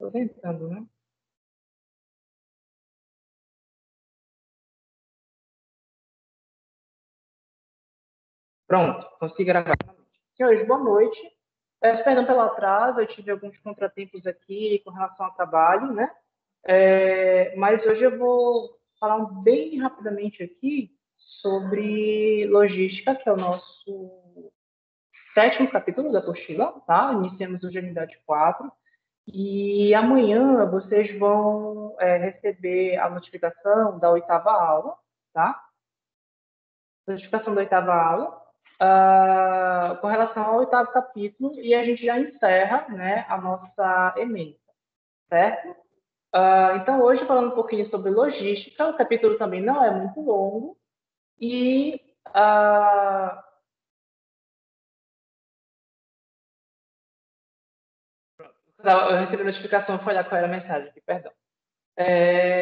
Estou tentando, né? Pronto, consegui gravar. Senhores, boa noite. Perdão pelo atraso, eu tive alguns contratempos aqui com relação ao trabalho, né? Mas hoje eu vou falar bem rapidamente aqui sobre logística, que é o nosso sétimo capítulo da apostila, tá? Iniciamos hoje a unidade 4. E amanhã vocês vão receber a notificação da oitava aula, tá? Notificação da oitava aula, com relação ao oitavo capítulo, e a gente já encerra, né, a nossa ementa, certo? Então, hoje, falando um pouquinho sobre logística, o capítulo também não é muito longo, e eu recebi a notificação, vou olhar qual era a mensagem aqui, perdão.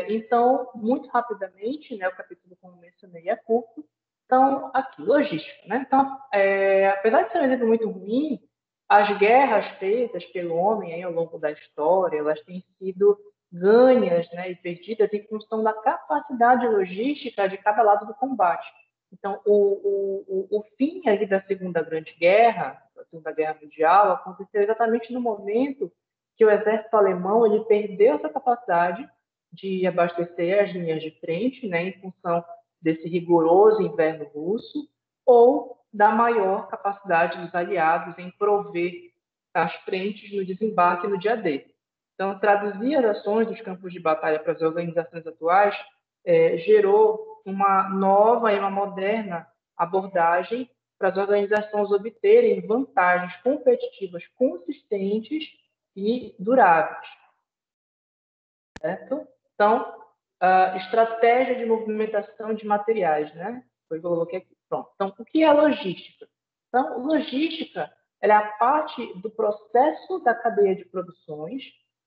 Então, muito rapidamente, né, o capítulo, como mencionei, é curto. Então, aqui, logística. Né? Então, apesar de ser um exemplo muito ruim, as guerras feitas pelo homem aí, ao longo da história, elas têm sido ganhas, né, e perdidas em função da capacidade logística de cada lado do combate. Então, o fim ali da Segunda Grande Guerra, da Segunda Guerra Mundial, aconteceu exatamente no momento que o exército alemão ele perdeu essa capacidade de abastecer as linhas de frente, né, em função desse rigoroso inverno russo, ou da maior capacidade dos aliados em prover as frentes no desembarque no dia D. Então, traduzir as ações dos campos de batalha para as organizações atuais gerou uma nova e uma moderna abordagem para as organizações obterem vantagens competitivas consistentes e duráveis. Certo? Então, estratégia de movimentação de materiais, né? Foi o que eu coloquei aqui. Pronto. Então, o que é logística? Então, logística ela é a parte do processo da cadeia de produções,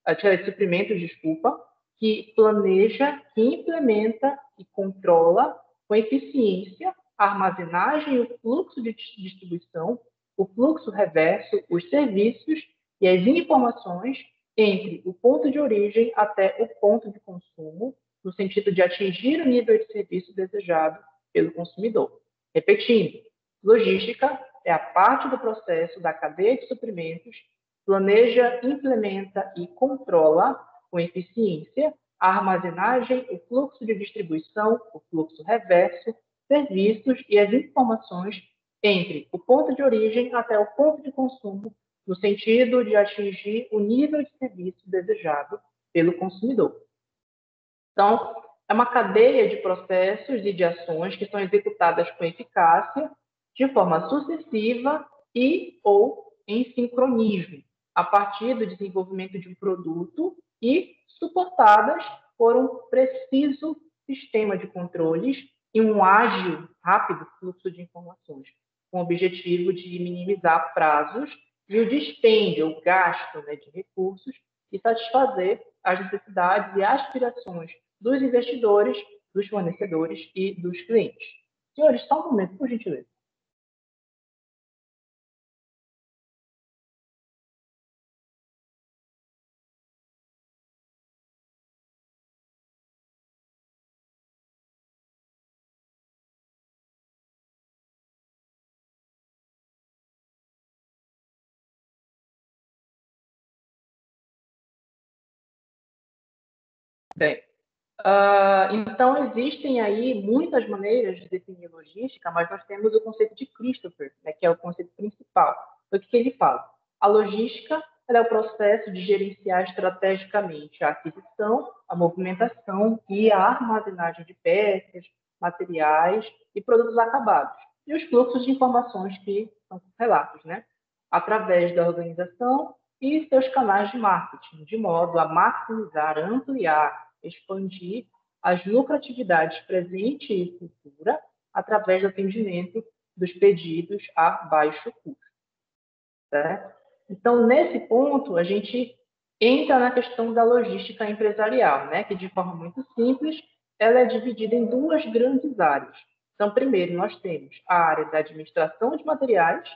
de suprimentos, desculpa, que planeja, que implementa e controla com eficiência a armazenagem e o fluxo de distribuição, o fluxo reverso, os serviços e as informações entre o ponto de origem até o ponto de consumo, no sentido de atingir o nível de serviço desejado pelo consumidor. Repetindo, logística é a parte do processo da cadeia de suprimentos, planeja, implementa e controla com eficiência a armazenagem, o fluxo de distribuição, o fluxo reverso, serviços e as informações entre o ponto de origem até o ponto de consumo, no sentido de atingir o nível de serviço desejado pelo consumidor. Então, é uma cadeia de processos e de ações que são executadas com eficácia, de forma sucessiva e ou em sincronismo, a partir do desenvolvimento de um produto e suportadas por um preciso sistema de controles e um ágil, rápido fluxo de informações, com o objetivo de minimizar prazos e o dispêndio, o gasto, né, de recursos e satisfazer as necessidades e aspirações dos investidores, dos fornecedores e dos clientes. Senhores, só um momento, por gentileza. Bem, então, existem aí muitas maneiras de definir logística, mas nós temos o conceito de Christopher, né, que é o conceito principal. O que ele fala? A logística é o processo de gerenciar estrategicamente a aquisição, a movimentação e a armazenagem de peças, materiais e produtos acabados, e os fluxos de informações que são relatos, né, através da organização e seus canais de marketing, de modo a maximizar, ampliar, expandir as lucratividades presente e futura através do atendimento dos pedidos a baixo custo. Certo? Então, nesse ponto, a gente entra na questão da logística empresarial, né, que de forma muito simples, ela é dividida em duas grandes áreas. Então, primeiro, nós temos a área da administração de materiais,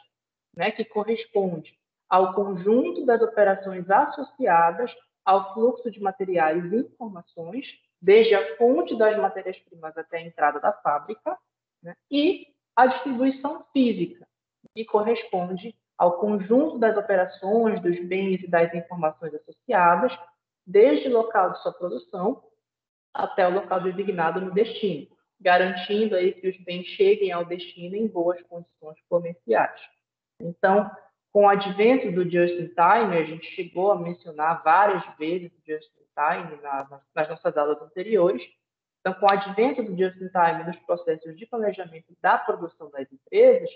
né, que corresponde ao conjunto das operações associadas ao fluxo de materiais e informações, desde a fonte das matérias-primas até a entrada da fábrica, né? E a distribuição física, que corresponde ao conjunto das operações, dos bens e das informações associadas, desde o local de sua produção até o local designado no destino, garantindo aí que os bens cheguem ao destino em boas condições comerciais. Então, com o advento do just-in-time, a gente chegou a mencionar várias vezes o just-in-time nas nossas aulas anteriores. Então, com o advento do just-in-time nos processos de planejamento da produção das empresas,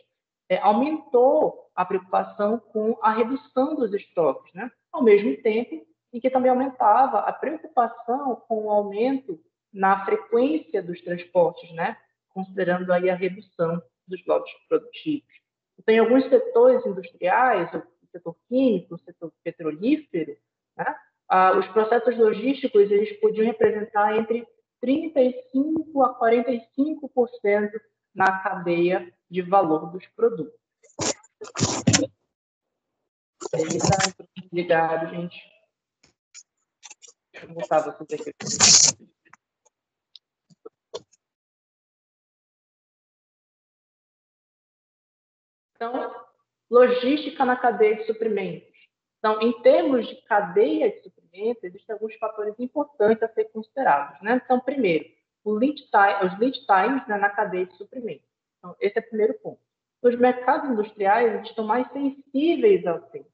aumentou a preocupação com a redução dos estoques, né? Ao mesmo tempo em que também aumentava a preocupação com o aumento na frequência dos transportes, né? Considerando aí a redução dos lotes produtivos. Então, em alguns setores industriais, o setor químico, o setor petrolífero, né? Os processos logísticos eles podiam representar entre 35% a 45% na cadeia de valor dos produtos. Ele está ligado, gente. Deixa eu voltar vocês aqui. Então, logística na cadeia de suprimentos. Então, em termos de cadeia de suprimentos, existem alguns fatores importantes a ser considerados, né? Então, primeiro, os lead times, né, na cadeia de suprimentos. Então, esse é o primeiro ponto. Os mercados industriais eles estão mais sensíveis ao tempo.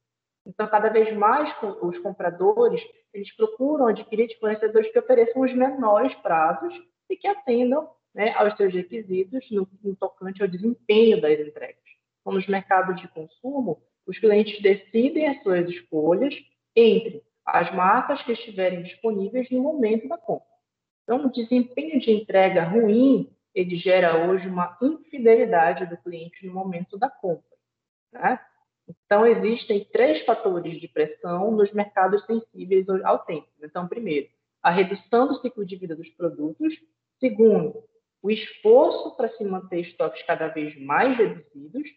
Então, cada vez mais os compradores eles procuram adquirir de fornecedores que ofereçam os menores prazos e que atendam, né, aos seus requisitos no tocante ao desempenho das entregas. Então, nos mercados de consumo, os clientes decidem as suas escolhas entre as marcas que estiverem disponíveis no momento da compra. Então, o desempenho de entrega ruim, ele gera hoje uma infidelidade do cliente no momento da compra, né? Então, existem 3 fatores de pressão nos mercados sensíveis ao tempo. Então, primeiro, a redução do ciclo de vida dos produtos. Segundo, o esforço para se manter estoques cada vez mais reduzidos.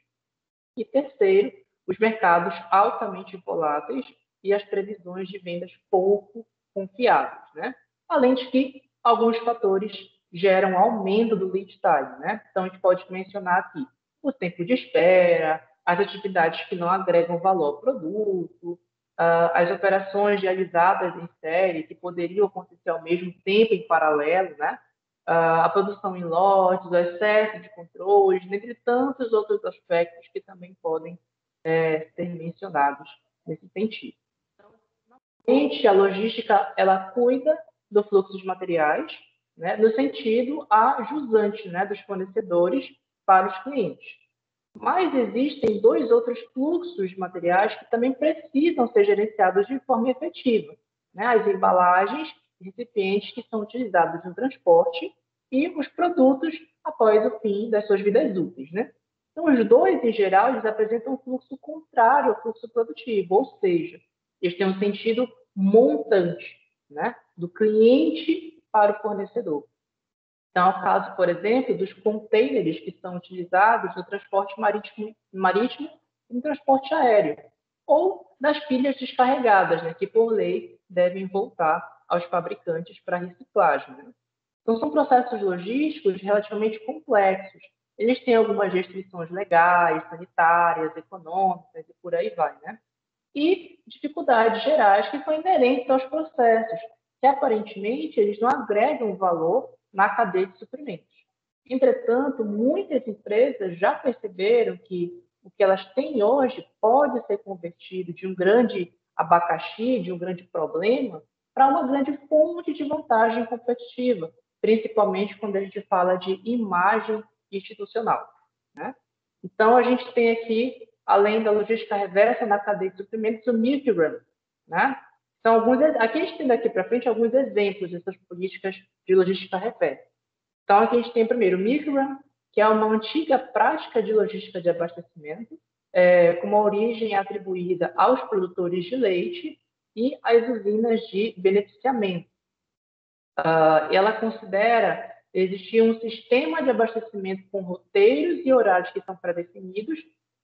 E terceiro, os mercados altamente voláteis e as previsões de vendas pouco confiáveis, né? Além de que alguns fatores geram aumento do lead time, né? Então, a gente pode mencionar aqui o tempo de espera, as atividades que não agregam valor ao produto, as operações realizadas em série que poderiam acontecer ao mesmo tempo em paralelo, né? A produção em lotes, o excesso de controles, dentre tantos outros aspectos que também podem ser mencionados nesse sentido. Então, normalmente, a logística ela cuida do fluxo de materiais, né, no sentido jusante, né, dos fornecedores para os clientes. Mas existem 2 outros fluxos de materiais que também precisam ser gerenciados de forma efetiva, né? As embalagens e recipientes que são utilizados no transporte e os produtos após o fim das suas vidas úteis, né? Então, os 2, em geral, eles apresentam um fluxo contrário ao fluxo produtivo, ou seja, eles têm um sentido montante, né? Do cliente para o fornecedor. Então, é o caso, por exemplo, dos contêineres que são utilizados no transporte marítimo e no transporte aéreo, ou das pilhas descarregadas, né, que, por lei, devem voltar aos fabricantes para reciclagem, né? Então, são processos logísticos relativamente complexos. Eles têm algumas restrições legais, sanitárias, econômicas e por aí vai, né? E dificuldades gerais que são inerentes aos processos, que aparentemente eles não agregam valor na cadeia de suprimentos. Entretanto, muitas empresas já perceberam que o que elas têm hoje pode ser convertido de um grande abacaxi, de um grande problema, para uma grande fonte de vantagem competitiva, principalmente quando a gente fala de imagem institucional, né? Então, a gente tem aqui, além da logística reversa na cadeia de suprimentos, o milk run, né? Então, aqui a gente tem daqui para frente alguns exemplos dessas políticas de logística reversa. Então, aqui a gente tem primeiro o milk run, que é uma antiga prática de logística de abastecimento, com uma origem atribuída aos produtores de leite e às usinas de beneficiamento. Ela considera existir um sistema de abastecimento com roteiros e horários que são pré-definidos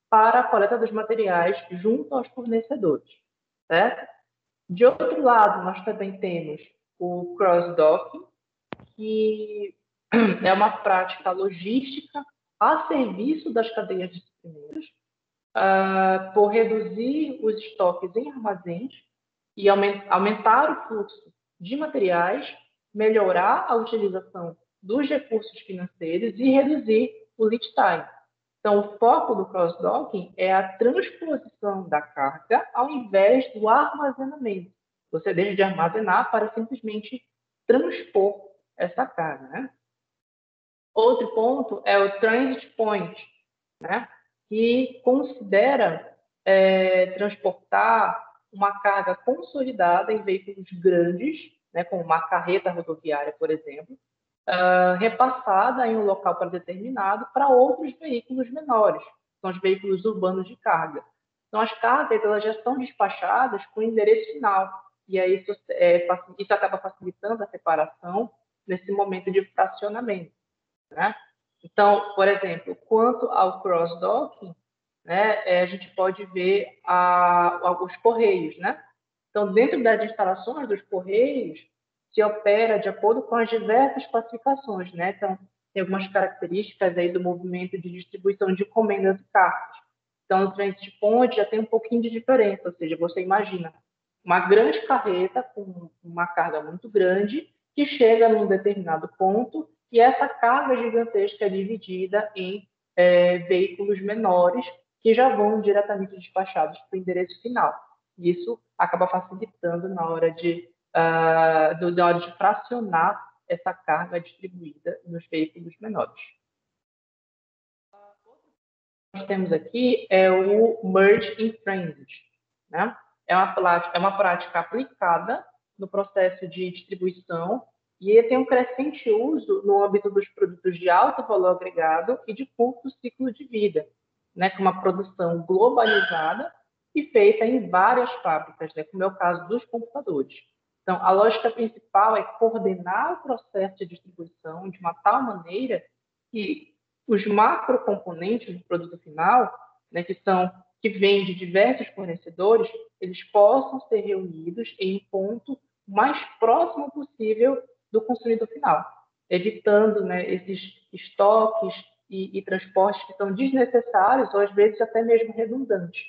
para a coleta dos materiais junto aos fornecedores, certo? De outro lado, nós também temos o cross-docking, que é uma prática logística a serviço das cadeias de suprimentos, por reduzir os estoques em armazéns e aumentar o fluxo de materiais, melhorar a utilização dos recursos financeiros e reduzir o lead time. Então, o foco do cross-docking é a transposição da carga ao invés do armazenamento. Você deixa de armazenar para simplesmente transpor essa carga, né? Outro ponto é o transit point, né? Que considera transportar uma carga consolidada em veículos grandes, né, como uma carreta rodoviária, por exemplo, repassada em um local predeterminado para outros veículos menores, são os veículos urbanos de carga. Então, as cargas elas já são despachadas com endereço final, e aí isso acaba facilitando a separação nesse momento de fracionamento, né? Então, por exemplo, quanto ao cross-docking, né, a gente pode ver os correios, né? Então, dentro das instalações dos correios, se opera de acordo com as diversas classificações, né? Então, tem algumas características aí do movimento de distribuição de encomendas e cartas. Então, no transit point já tem um pouquinho de diferença, ou seja, você imagina uma grande carreta com uma carga muito grande que chega num determinado ponto e essa carga gigantesca é dividida em veículos menores que já vão diretamente despachados para o endereço final. Isso acaba facilitando na hora de fracionar essa carga distribuída nos veículos menores. O que nós temos aqui é o Merge in Transit, né? É uma prática aplicada no processo de distribuição e tem um crescente uso no âmbito dos produtos de alto valor agregado e de curto ciclo de vida, né? Com uma produção globalizada e feita em várias fábricas, né? Como é o caso dos computadores. Então, a lógica principal é coordenar o processo de distribuição de uma tal maneira que os macrocomponentes do produto final, né, que vêm de diversos fornecedores, eles possam ser reunidos em um ponto mais próximo possível do consumidor final, evitando, né, esses estoques e transportes que são desnecessários ou às vezes até mesmo redundantes.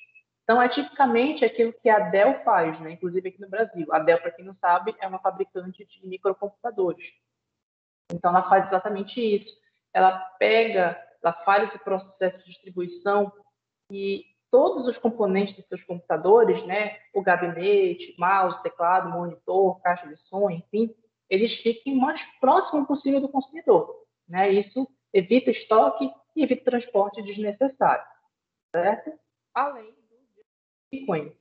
Então, é tipicamente aquilo que a Dell faz, né? Inclusive aqui no Brasil. A Dell, para quem não sabe, é uma fabricante de microcomputadores. Então, ela faz exatamente isso. Ela faz esse processo de distribuição e todos os componentes dos seus computadores, né, o gabinete, mouse, teclado, monitor, caixa de som, enfim, eles fiquem o mais próximo possível do consumidor, né? Isso evita estoque e evita transporte desnecessário, certo? Além do sequence,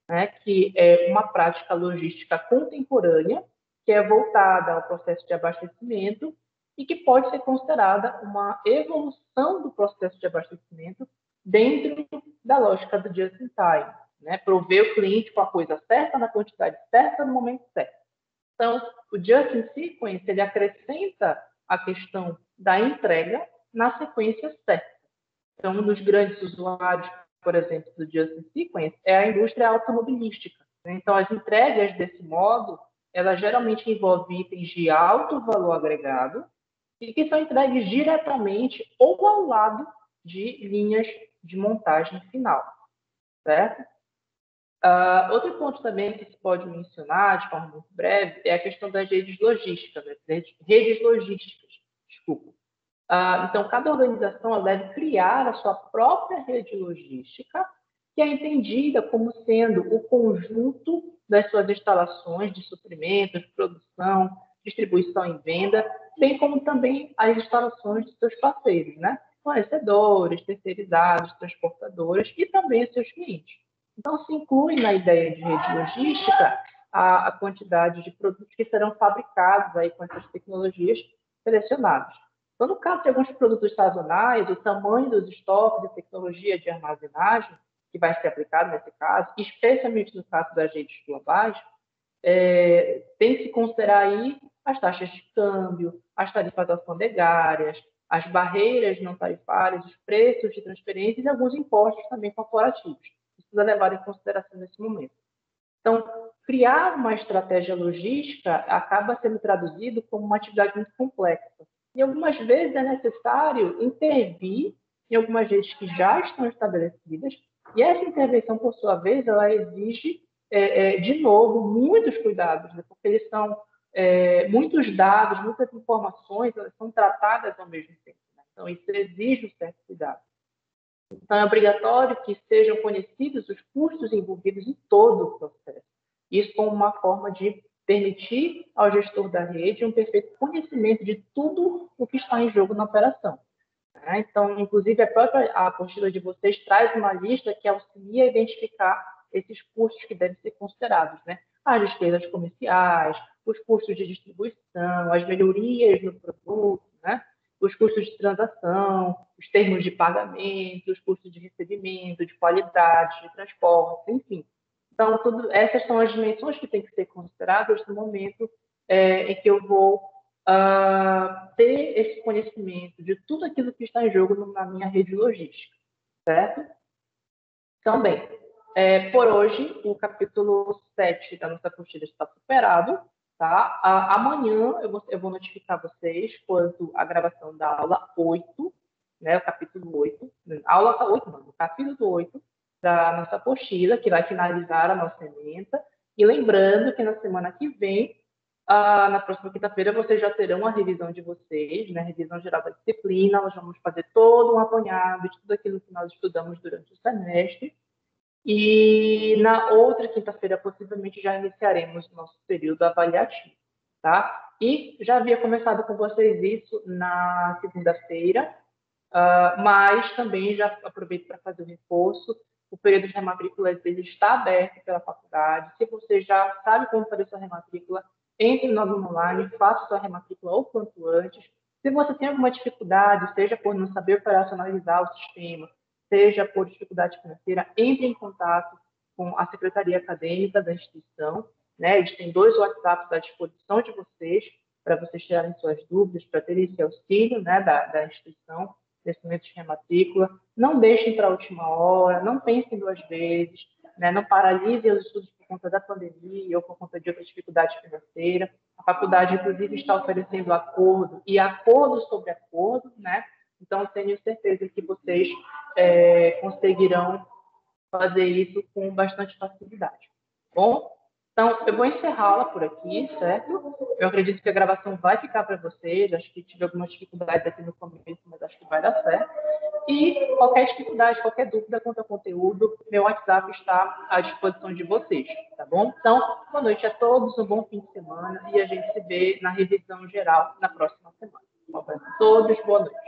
né, que é uma prática logística contemporânea, que é voltada ao processo de abastecimento e que pode ser considerada uma evolução do processo de abastecimento dentro da lógica do just-in-time, né? Prover o cliente com a coisa certa, na quantidade certa, no momento certo. Então, o just-in-sequence, ele acrescenta a questão da entrega na sequência certa. Então, um dos grandes usuários, por exemplo, do just-in-sequence é a indústria automobilística. Então, as entregas desse modo, elas geralmente envolvem itens de alto valor agregado e que são entregues diretamente ou ao lado de linhas de montagem final, certo? Outro ponto também que se pode mencionar de forma muito breve é a questão das redes logísticas, né? Redes logísticas, desculpa. Então, cada organização deve criar a sua própria rede logística, que é entendida como sendo o conjunto das suas instalações de suprimentos, produção, distribuição e venda, bem como também as instalações de seus parceiros, né? Fornecedores, terceirizados, transportadoras e também seus clientes. Então, se inclui na ideia de rede logística a quantidade de produtos que serão fabricados aí com essas tecnologias selecionadas. Então, no caso de alguns produtos sazonais, o tamanho dos estoques e tecnologia de armazenagem que vai ser aplicado nesse caso, especialmente no caso das redes globais, tem que se considerar aí as taxas de câmbio, as tarifas alfandegárias, as barreiras não tarifárias, os preços de transferência e alguns impostos também corporativos. Isso precisa levar em consideração nesse momento. Então, criar uma estratégia logística acaba sendo traduzido como uma atividade muito complexa. E algumas vezes é necessário intervir em algumas redes que já estão estabelecidas, e essa intervenção, por sua vez, ela exige, de novo, muitos cuidados, né? Porque eles são muitos dados, muitas informações, elas são tratadas ao mesmo tempo. Né? Então, isso exige um certo cuidado. Então, é obrigatório que sejam conhecidos os custos envolvidos em todo o processo. Isso como uma forma de permitir ao gestor da rede um perfeito conhecimento de tudo o que está em jogo na operação. Então, inclusive, a própria apostila de vocês traz uma lista que auxilia a identificar esses custos que devem ser considerados, né? As despesas comerciais, os custos de distribuição, as melhorias no produto, né? Os custos de transação, os termos de pagamento, os custos de recebimento, de qualidade, de transporte, enfim. Então, essas são as dimensões que têm que ser consideradas no momento em que eu vou ter esse conhecimento de tudo aquilo que está em jogo na minha rede logística, certo? Então, bem, por hoje, o capítulo 7 da nossa apostila está superado, tá? Amanhã eu vou notificar vocês quanto à gravação da aula 8, né, o capítulo 8, aula 8 não, o capítulo 8 da nossa apostila, que vai finalizar a nossa ementa. E lembrando que na semana que vem, na próxima quinta-feira, vocês já terão a revisão de vocês, né, a revisão geral da disciplina. Nós vamos fazer todo um apanhado de tudo aquilo que nós estudamos durante o semestre. E na outra quinta-feira, possivelmente, já iniciaremos o nosso período avaliativo, tá? E já havia começado com vocês isso na segunda-feira, mas também já aproveito para fazer o reforço. O período de rematrícula está aberto pela faculdade. Se você já sabe como fazer sua rematrícula, entre no aluno online, faça sua rematrícula o quanto antes. Se você tem alguma dificuldade, seja por não saber operacionalizar o sistema, seja por dificuldade financeira, entre em contato com a secretaria acadêmica da instituição. Né? Eles têm 2 WhatsApps à disposição de vocês, para vocês tirarem suas dúvidas, para terem esse auxílio, né, da instituição nesse momento de rematrícula. Não deixem para a última hora, não pensem 2 vezes, né? Não paralisem os estudos por conta da pandemia ou por conta de outra dificuldade financeira. A faculdade, inclusive, está oferecendo acordo e acordo sobre acordo, né? Então, tenho certeza que vocês conseguirão fazer isso com bastante facilidade. Bom, então, eu vou encerrá-la por aqui, certo? Eu acredito que a gravação vai ficar para vocês. Acho que tive algumas dificuldades aqui no começo, mas acho que vai dar certo. E qualquer dificuldade, qualquer dúvida quanto ao conteúdo, meu WhatsApp está à disposição de vocês, tá bom? Então, boa noite a todos, um bom fim de semana e a gente se vê na revisão geral na próxima semana. Um abraço a todos, boa noite.